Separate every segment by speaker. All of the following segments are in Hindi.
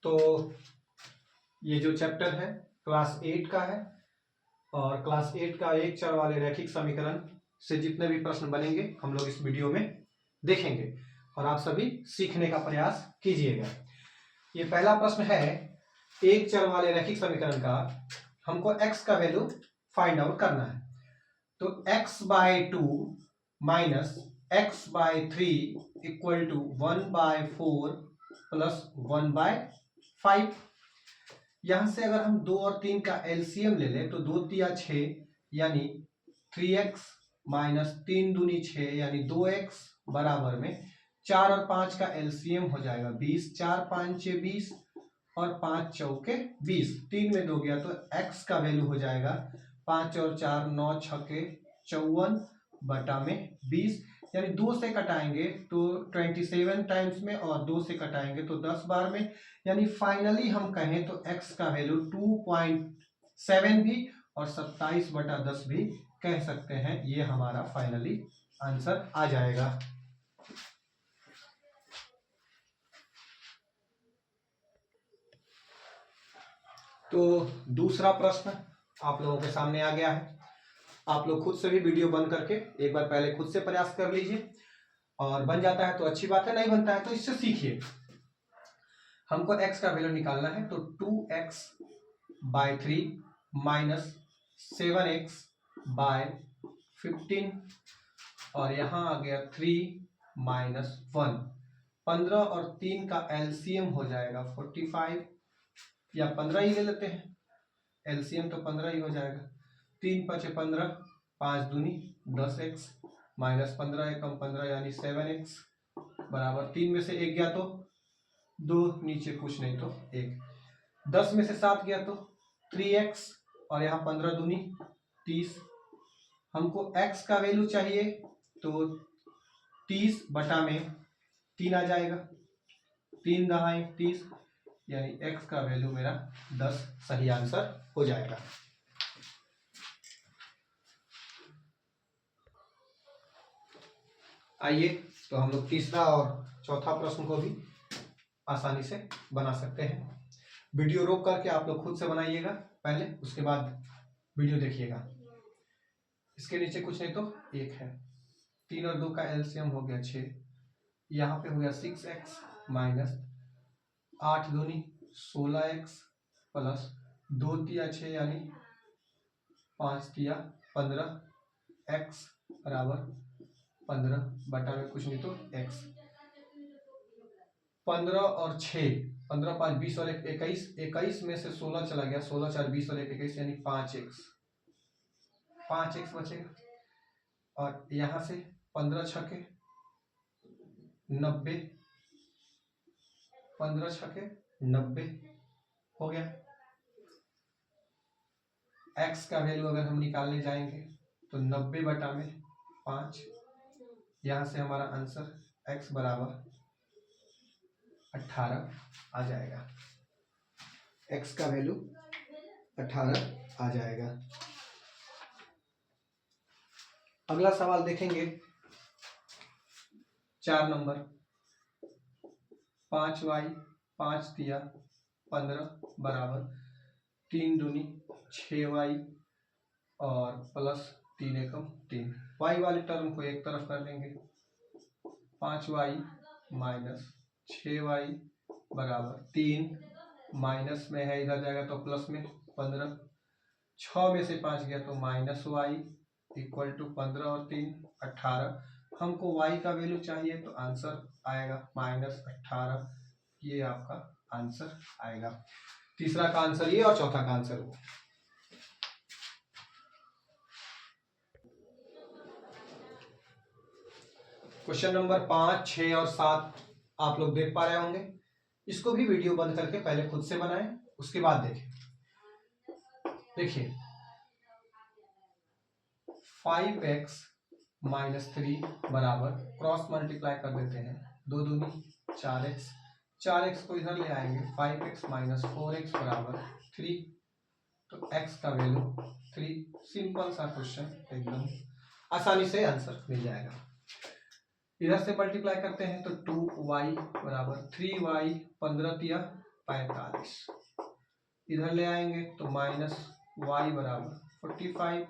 Speaker 1: तो ये जो चैप्टर है क्लास 8 का है और क्लास 8 का एक चर वाले रैखिक समीकरण से जितने भी प्रश्न बनेंगे हम लोग इस वीडियो में देखेंगे और आप सभी सीखने का प्रयास कीजिएगा। ये पहला प्रश्न है, एक चर वाले रैखिक समीकरण का हमको x का वैल्यू फाइंड आउट करना है। तो x/2 minus x/3 equal to 1/4 plus 1/5। यहां से अगर हम 2 और 3 का एलसीएम ले लें तो 2 तिया 6 यानी 3x माइनस 3 दूनी 6 यानी 2x बराबर में 4 और 5 का एलसीएम हो जाएगा 20, 4 5 20 और 5 चौके 20, 3 में 2 गया तो x का वैल्यू हो जाएगा 5 और 4 9 छके 54 बटा में 20, यानी 2 से कटाएंगे तो 27 टाइम्स में और 2 से कटाएंगे तो 10 बार में, यानी फाइनली हम कहें तो x का वैल्यू 2.7 भी और 27 बटा 10 भी कह सकते हैं। ये हमारा फाइनली आंसर आ जाएगा। तो दूसरा प्रश्न आप लोगों के सामने आ गया है। आप लोग खुद से भी वीडियो बंद करके एक बार पहले खुद से प्रयास कर लीजिए और बन जाता है तो अच्छी बात है, नहीं बनता है तो इससे सीखिए। हमको x का वैल्यू निकालना है तो 2x/3 माइनस 7x/15 और यहां आ गया 3 माइनस 1। 15 और 3 का एलसीएम हो जाएगा 45 या 15 ही ले लेते हैं, एलसीएम तो 15 ही हो जाएगा। 3 5 15, 5 दूनी 10x माइनस 15 एकम 15 यानी 7x बराबर 3 में से 1 गया तो 2, नीचे कुछ नहीं तो 1, 10 में से 7 गया तो 3x और यहाँ 15 दूनी 30। हमको x का वैल्यू चाहिए तो 30 बटा में 3 आ जाएगा, 3 दहाई 30 यानी x का वैल्यू मेरा 10 सही आंसर हो जाएगा। आइए तो हम लोग तीसरा और चौथा प्रश्न को भी आसानी से बना सकते हैं। वीडियो रोक करके आप लोग खुद से बनाइएगा पहले, उसके बाद वीडियो देखिएगा। इसके नीचे कुछ नहीं तो 1 है, 3 और 2 का एलसीएम हो गया 6, यहाँ पे हो गया 6x माइनस 8 दूनी 16x प्लस 2 तिया 6 यानी 5 तिया 15, x बराबर 15 बटा में कुछ नहीं तो x। 15 और 6, 15 5 20 और 1 21, 21 में से 16 चला गया, 16 4 20 और 1 21 यानी 5x बचेगा और यहां से 15 छके 90, 15 छके 90 हो गया। x का वैल्यू अगर हम निकालने जाएंगे तो 90 बटा में 5, यहां से हमारा आंसर x बराबर 18 आ जाएगा। x का वैल्यू 18 आ जाएगा। अगला सवाल देखेंगे 4 नंबर, 5y 5 तिया 15 बराबर 3 दूनी 6y और प्लस 3 एकम 3। y वाले टर्म को एक तरफ कर लेंगे, 5y माइनस 6y बराबर 3, माइनस में है इधर जाएगा तो प्लस में 15, 6 में से 5 गया तो माइनस y इक्वल टू 15 और 3 18। हमको y का वैल्यू चाहिए तो आंसर आएगा -18, ये आपका आंसर आएगा। तीसरा का आंसर ये और चौथा का आंसर वो। क्वेश्चन नंबर 5, 6 और 7 आप लोग देख पा रहे होंगे। इसको भी वीडियो बंद करके पहले खुद से बनाएं, उसके बाद देखें। देखिए 5x माइनस 3 बराबर क्रॉस मल्टीप्लाई कर देते हैं, 2 दूनी 4x, 4x को इधर ले आएंगे, 5x माइनस 4x बराबर 3, तो x का वैल्यू 3। सिंपल सा क्वेश्चन, एकदम आसानी से आंसर मिल जाएगा। इधर से मल्टीप्लाई करते हैं तो 2y बराबर 3y, 15 तिया 45। इधर ले आएंगे तो माइनस वाई बराबर 45,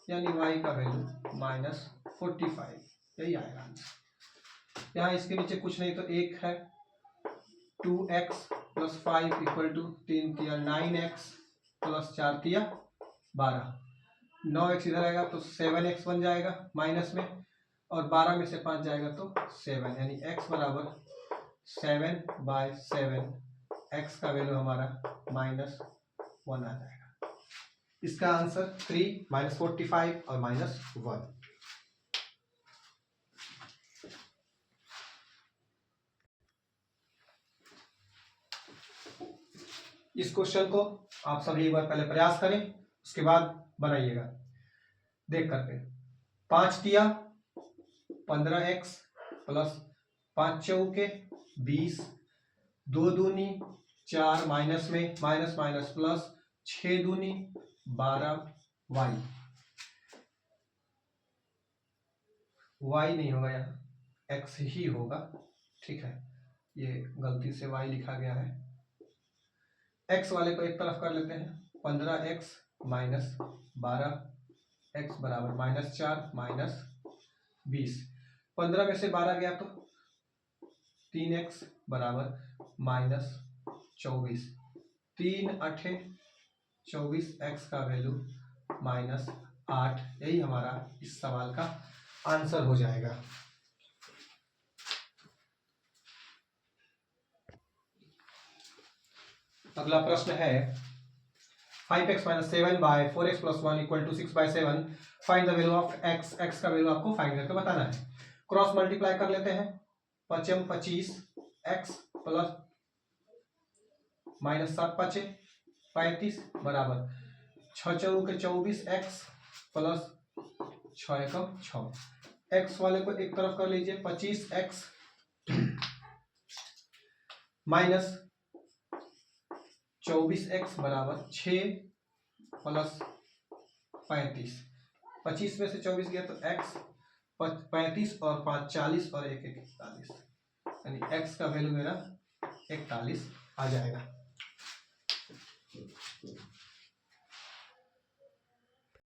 Speaker 1: यानी वाई का वैल्यू माइनस 45, यही आएगा आंसर। यहाँ इसके नीचे कुछ नहीं तो एक है, 2x प्लस 5 इक्वल टू 3 तिया 9x प्लस 4 तिया 12। 9x इधर आएगा तो 7x बन जाएगा माइनस में, और 12 में से 5 जाएगा तो 7, यानी x बराबर 7/7, x का वैल्यू हमारा -1 आ जाएगा। इसका आंसर 3, -45 और -1। इस क्वेश्चन को आप सभी एक बार पहले प्रयास करें, उसके बाद बनाइएगा देख करके। 5 तिया 15x प्लस 5 चौके 20, 2 दूनी 4, माइनस में माइनस माइनस प्लस, 6 दूनी 12 y। y नहीं होगा, यहाँ x ही होगा, ठीक है, ये गलती से y लिखा गया है। x वाले को एक तरफ कर लेते हैं, 15x माइनस 12x बराबर -4 माइनस 20। 15 में से 12 गया तो 3x बराबर -24। 3 8 24, x का वैल्यू -8, यही हमारा इस सवाल का आंसर हो जाएगा। अगला प्रश्न है 5x - 7/4x + 1 = 6/7, find the value of x। x का वैल्यू आपको फाइंड करके बताना है। क्रॉस मल्टीप्लाई कर लेते हैं, 5 25 x प्लस -7 5 35 बराबर 6 चौके 24 x प्लस 6 एकम 6। x वाले को एक तरफ कर लीजिए, 25x माइनस 24x बराबर 6 प्लस 35। 25 में से 24 गया तो x 35 और 5 40 और 1 1 41, यानी x का वैल्यू मेरा 41 आ जाएगा।